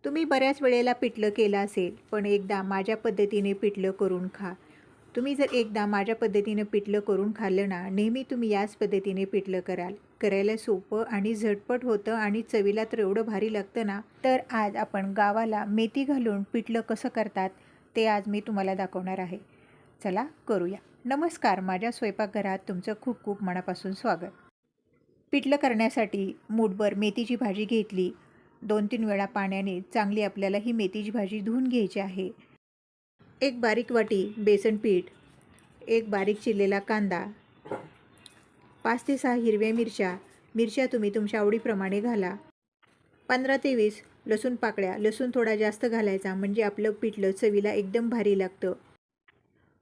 तुम्ही बऱ्याच वेळेला पिठलं केलं असेल, पण एकदा माझ्या पद्धतीने पिठलं करून खा. तुम्ही जर एकदा माझ्या पद्धतीनं पिठलं करून खाल्लं ना, नेहमी तुम्ही याच पद्धतीने पिठलं कराल. करायला सोपं आणि झटपट होतं आणि चवीला तर एवढं भारी लागतं ना. तर आज आपण गावाला मेथी घालून पिठलं कसं करतात, ते आज मी तुम्हाला दाखवणार आहे. चला करूया. नमस्कार, माझ्या स्वयंपाकघरात तुमचं खूप खूप मनापासून स्वागत. पिठलं करण्यासाठी मूठभर मेथीची भाजी घेतली. 2-3 वेळा पाण्याने चांगली आपल्याला ही मेथीची भाजी धुवून घ्यायची आहे. एक बारीक वाटी बेसन पीठ, एक बारीक चिरलेला कांदा, 5 ते 6 हिरव्या मिरच्या. मिरच्या तुम्ही तुमच्या आवडीप्रमाणे घाला. 15 ते 20 लसूण पाकळ्या. लसूण थोडा जास्त घालायचा म्हणजे आपलं पिठलं चवीला एकदम भारी लागतं.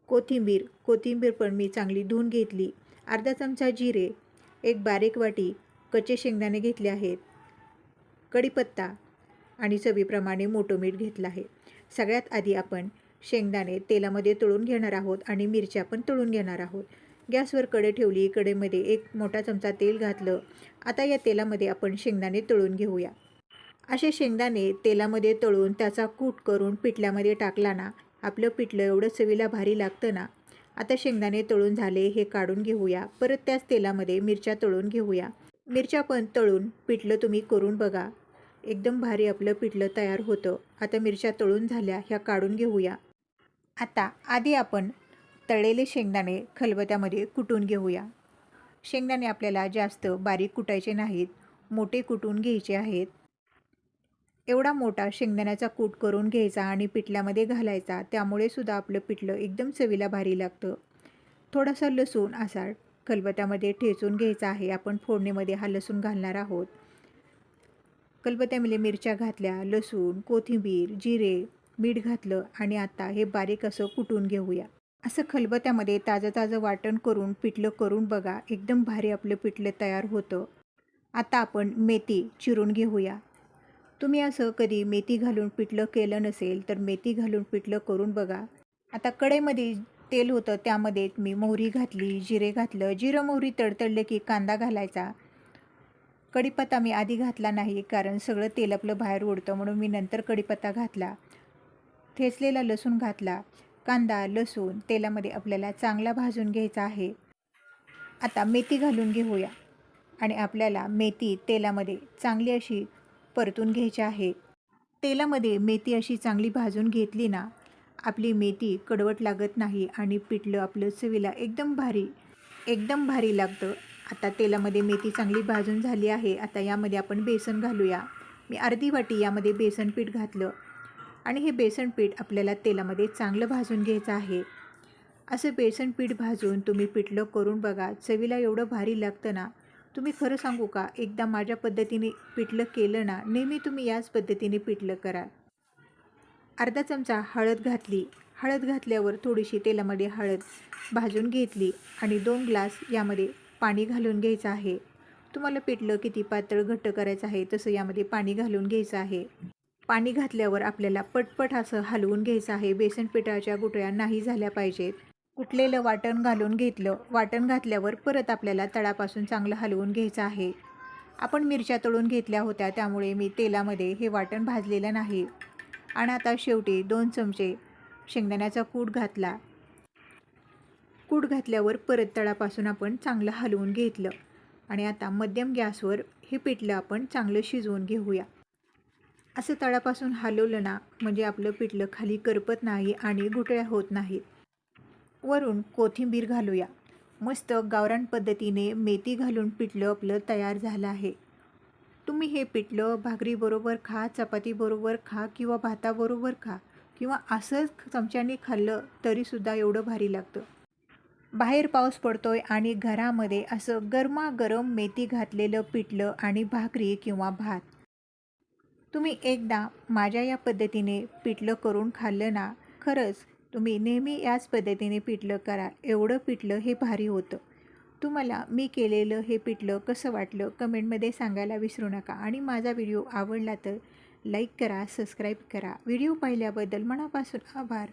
कोथिंबीर पण मी चांगली धुवून घेतली. अर्धा चमचा जिरे, एक बारीक वाटी कच्चे शेंगदाणे घेतले आहेत. कढीपत्ता आणि चवीप्रमाणे मोठं मीठ घेतलं आहे. सगळ्यात आधी आपण शेंगदाणे तेलामध्ये तळून घेणार आहोत आणि मिरच्या पण तळून घेणार आहोत. गॅसवर कढई ठेवली. कढईमध्ये एक मोठा चमचा तेल घातलं. आता या तेलामध्ये आपण शेंगदाणे तळून घेऊया. असे शेंगदाणे तेलामध्ये तळून त्याचा कूट करून पिठल्यामध्ये टाकला ना, आपलं पिठलं एवढं चवीला भारी लागतं ना. आता शेंगदाणे तळून झाले, हे काढून घेऊया. परत त्याच तेलामध्ये मिरच्या तळून घेऊया. मिरच्या पण तळून पिठलं तुम्ही करून बघा. एकदम भारी आपलं पिठलं तयार होतं. आता मिरच्या तळून झाल्या, ह्या काढून घेऊया. आता आधी आपण तळलेले शेंगदाणे खलबत्त्यामध्ये कुटून घेऊया. शेंगदाणे आपल्याला जास्त बारीक कुटायचे नाहीत, मोठे कुटून घ्यायचे आहेत. एवढा मोठा शेंगदाण्याचा कूट करून घ्यायचा आणि पिठल्यामध्ये घालायचा. त्यामुळे सुद्धा आपलं पिठलं एकदम चवीला भारी लागतं. थोडासा लसूण असा खलबत्त्यामध्ये ठेचून घ्यायचा आहे. आपण फोडणीमध्ये हा लसूण घालणार आहोत. खलबत्त्यामध्ये मिरच्या घातल्या, लसूण, कोथिंबीर, जिरे, मीठ घातलं आणि आता हे बारीक असं कुटून घेऊया. असं खलबत्त्यामध्ये ताजं वाटण करून पिठलं करून बघा. एकदम भारी आपलं पिठलं तयार होतं. आता आपण मेथी चिरून घेऊया. तुम्ही असं कधी मेथी घालून पिठलं केलं नसेल तर मेथी घालून पिठलं करून बघा. आता कढईमध्ये तेल होतं, त्यामध्ये मी मोहरी घातली, जिरे घातलं. जिरं मोहरी तडतडले की कांदा घालायचा. कढीपत्ता मी आधी घातला नाही, कारण सगळं तेल आपलं बाहेर उडतं, म्हणून मी नंतर कढीपत्ता घातला. ठेचलेला लसूण घातला. कांदा, लसूण तेलामध्ये आपल्याला चांगला भाजून घ्यायचा आहे. आता मेथी घालून घेऊया आणि आपल्याला मेथी तेलामध्ये चांगली अशी परतून घ्यायची आहे. तेलामध्ये मेथी अशी चांगली भाजून घेतली ना, आपली मेथी कडवट लागत नाही आणि पिठलं आपलं चवीला एकदम भारी लागतं. आता तेलामध्ये मेथी चांगली भाजून झाली आहे. आता यामध्ये आपण बेसन घालूया. मी अर्धी वाटी यामध्ये बेसन पीठ घातलं आणि हे बेसन पीठ आपल्याला तेलामध्ये चांगलं भाजून घ्यायचं आहे. असं बेसन पीठ भाजून तुम्ही पिठलं करून बघा. चवीला एवढं भारी लागतं ना. तुम्ही खरं सांगू का, एकदा माझ्या पद्धतीने पिठलं केलं ना, नेहमी तुम्ही याच पद्धतीने पिठलं करा. अर्धा चमचा हळद घातली. हळद घातल्यावर थोडीशी तेलामध्ये हळद भाजून घेतली आणि 2 ग्लास यामध्ये पाणी घालून घ्यायचं आहे. तुम्हाला पिठलं किती पातळ घट्ट करायचं आहे तसं यामध्ये पाणी घालून घ्यायचं आहे. पाणी घातल्यावर आपल्याला पटपट असं हलवून घ्यायचं आहे. बेसन पिठाच्या गुठळ्या नाही झाल्या पाहिजेत. कुटलेलं वाटण घालून घेतलं. वाटण घातल्यावर परत आपल्याला तळापासून चांगलं हलवून घ्यायचं आहे. आपण मिरच्या तळून घेतल्या होत्या, त्यामुळे मी तेलामध्ये हे वाटण भाजलेलं नाही. आणि आता शेवटी 2 चमचे शेंगदाण्याचा कूट घातला. कूट घातल्यावर परत तळापासून आपण चांगलं हलवून घेतलं आणि आता मध्यम गॅसवर हे पिठलं आपण चांगलं शिजवून घेऊया. असं तळापासून हलवलं ना, म्हणजे आपलं पिठलं खाली करपत नाही आणि गुठळ्या होत नाहीत. वरून कोथिंबीर घालूया. मस्त गावरान पद्धतीने मेथी घालून पिठलं आपलं तयार झालं आहे. तुम्ही हे पिठलं भाकरीबरोबर खा, चपातीबरोबर खा किंवा भाताबरोबर खा किंवा असंच चमच्याने खाल्लं तरीसुद्धा एवढं भारी लागतं. बाहेर पाऊस पडतोय आणि घरामध्ये असं गरमागरम मेथी घातलेलं पिठलं आणि भाकरी किंवा भात. तुम्ही एकदा माझ्या या पद्धतीने पिठलं करून खाल्लं ना, खरंच तुम्ही नेहमी याच पद्धतीने पिठलं करा. एवढं पिठलं हे भारी होतं. तुम्हाला मी केलेलं हे पिठलं कसं वाटलं कमेंटमध्ये सांगायला विसरू नका आणि माझा व्हिडिओ आवडला तर लाईक करा, सबस्क्राईब करा. व्हिडिओ पाहिल्याबद्दल मनापासून आभार.